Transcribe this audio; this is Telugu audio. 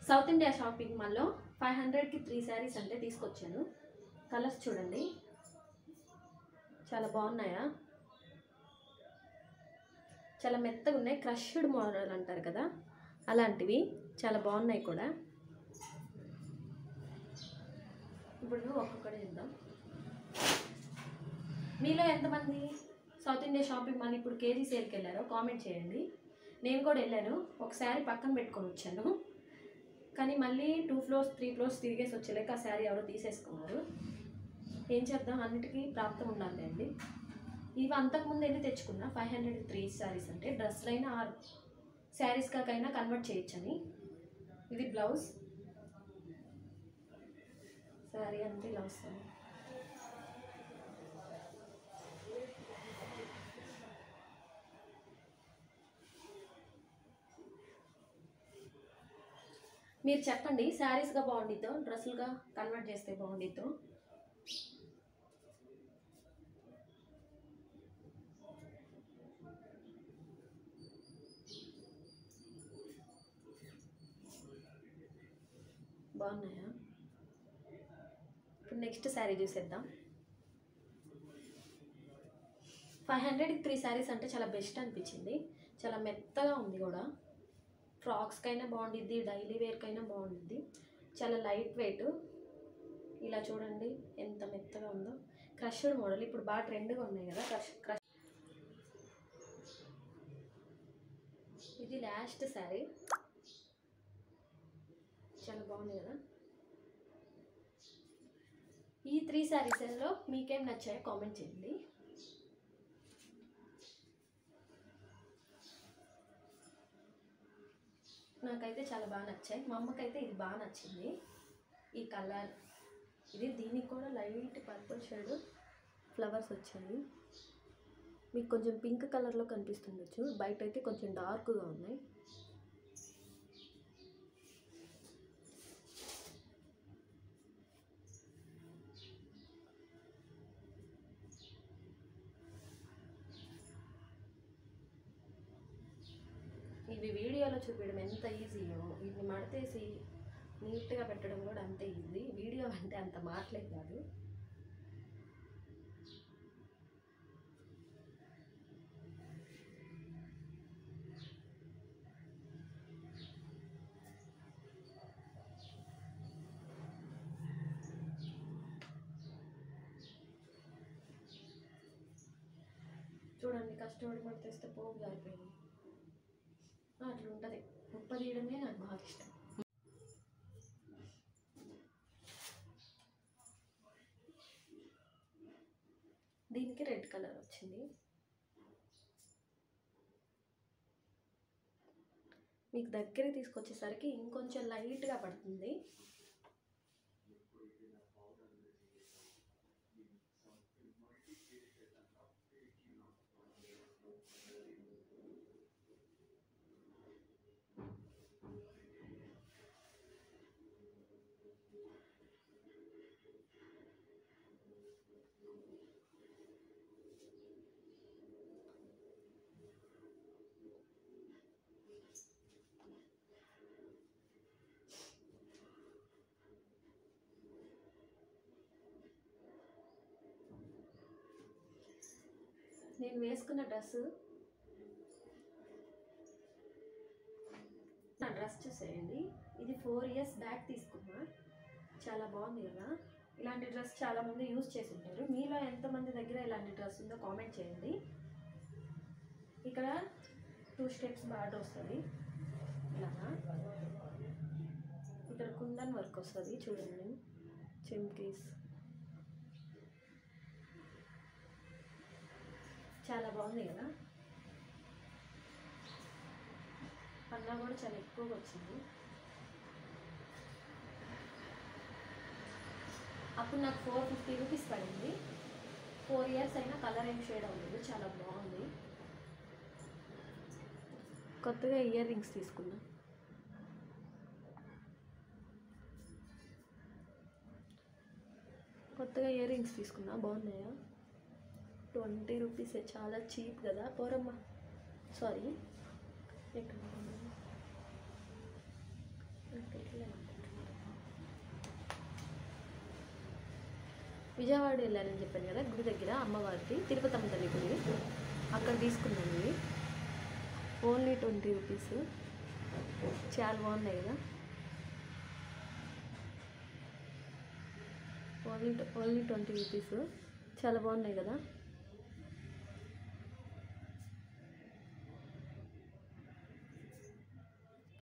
సౌత్ ఇండియా షాపింగ్ మాల్లో 500కి 3 శారీస్ అంటే తీసుకొచ్చాను. కలర్స్ చూడండి, చాలా బాగున్నాయా, చాలా మెత్తగా ఉన్నాయి. క్రష్డ్ మోడల్ అంటారు కదా, అలాంటివి చాలా బాగున్నాయి కూడా. ఇప్పుడు ఒక్కొక్కటి చూద్దాం. మీలో ఎంతమంది సౌత్ ఇండియా షాపింగ్ మాల్ ఇప్పుడు కేజీ సేల్కి వెళ్ళారో కామెంట్ చేయండి. నేను కూడా వెళ్ళాను, ఒకసారి పక్కన పెట్టుకొని వచ్చాను, కానీ మళ్ళీ 2 floors 3 floors తిరిగేసి వచ్చేలేక ఆ శారీ ఎవరో తీసేసుకున్నారు. ఏం చేద్దాం, అన్నిటికీ ప్రాప్తం ఉండాలి అండి. ఇవి అంతకుముందు వెళ్ళి తెచ్చుకున్నా. 500 3 శారీస్ అంటే డ్రెస్లైనా ఆర్ శారీస్ కాకైనా కన్వర్ట్ చేయొచ్చని. ఇది బ్లౌజ్, శారీ అంతే ఇలా వస్తుంది. మీరు చెప్పండి, శారీస్గా బాగుండిద్దో డ్రెస్సులుగా కన్వర్ట్ చేస్తే బాగుండిద్దో. బాగున్నాయా? ఇప్పుడు నెక్స్ట్ శారీ చూసేద్దాం. 500కి 3 శారీస్ అంటే చాలా బెస్ట్ అనిపించింది. చాలా మెత్తగా ఉంది కూడా. ఫ్రాక్స్కైనా బాగుండిద్ది, డైలీ వేర్కైనా బాగుండిద్ది. చాలా లైట్ వెయిట్. ఇలా చూడండి ఎంత మెత్తగా ఉందో. క్రష్డ్ మోడల్ ఇప్పుడు బాగా ట్రెండ్గా ఉన్నాయి కదా, క్రష్. ఇది లాస్ట్ శారీ, చాలా బాగుంది కదా. ఈ 3 శారీస్లో మీకేం నచ్చాయో కామెంట్ చేయండి. నాకైతే చాలా బాగా నచ్చాయి. మా అమ్మకైతే ఇది బాగా నచ్చింది, ఈ కలర్. ఇది దీనికి కూడా లైట్ పర్పుల్ షేడ్ ఫ్లవర్స్ వచ్చాయి. మీకు కొంచెం పింక్ కలర్లో కనిపిస్తుండొచ్చు, బయట అయితే కొంచెం డార్క్గా ఉన్నాయి. ఇవి వీడియోలో చూపించడం ఎంత ఈజీయో, వీటిని మడతేసి నీట్గా పెట్టడం కూడా అంతే ఈజీ. వీడియో అంటే అంత మాటలే కాదు. చూడండి, కష్టపడి మడతేస్తే పోగు జారిపోయింది. అట్లా ఉంటుంది. ఉప్ప తీయడమే నాకు బాగా ఇష్టం. దీనికి రెడ్ కలర్ వచ్చింది. మీకు దగ్గరికి తీసుకొచ్చేసరికి ఇంకొంచెం లైట్గా పడుతుంది. నేను వేసుకున్న డ్రెస్, నా డ్రెస్ చూసేయండి. ఇది 4 years బ్యాక్ తీసుకున్నా. చాలా బాగుంది కదా. ఇలాంటి డ్రెస్ చాలామంది యూజ్ చేసి ఉంటారు. మీలో ఎంతమంది దగ్గర ఇలాంటి డ్రెస్ ఉందో కామెంట్ చేయండి. ఇక్కడ 2 steps బార్డర్ వస్తుంది ఇలాగా. ఇక్కడ కుందన్ వర్క్ వస్తుంది చూడండి, చెమ్కీస్. చాలా బాగుంది కదా. పన్నా కూడా చాలా ఎక్కువగా వచ్చింది. అప్పుడు నాకు 450 రూపీస్ పడింది. 4 years అయినా కలర్ ఏం షేడ్ అవ్వలేదు, చాలా బాగుంది. కొత్తగా ఇయర్ రింగ్స్ తీసుకున్నా. బాగున్నాయా? 20 రూపీసే, చాలా చీప్ కదా. పోరమ్మా, సారీ. విజయవాడ వెళ్ళానని చెప్పాను కదా, గుడి దగ్గర అమ్మవారిది, తిరుపతమ్మ తల్లి గుడి. అక్కడ తీసుకున్నాను ఇవి. Only 20 rupees. చాలా బాగున్నాయి కదా. Only 20 rupees. చాలా బాగున్నాయి కదా.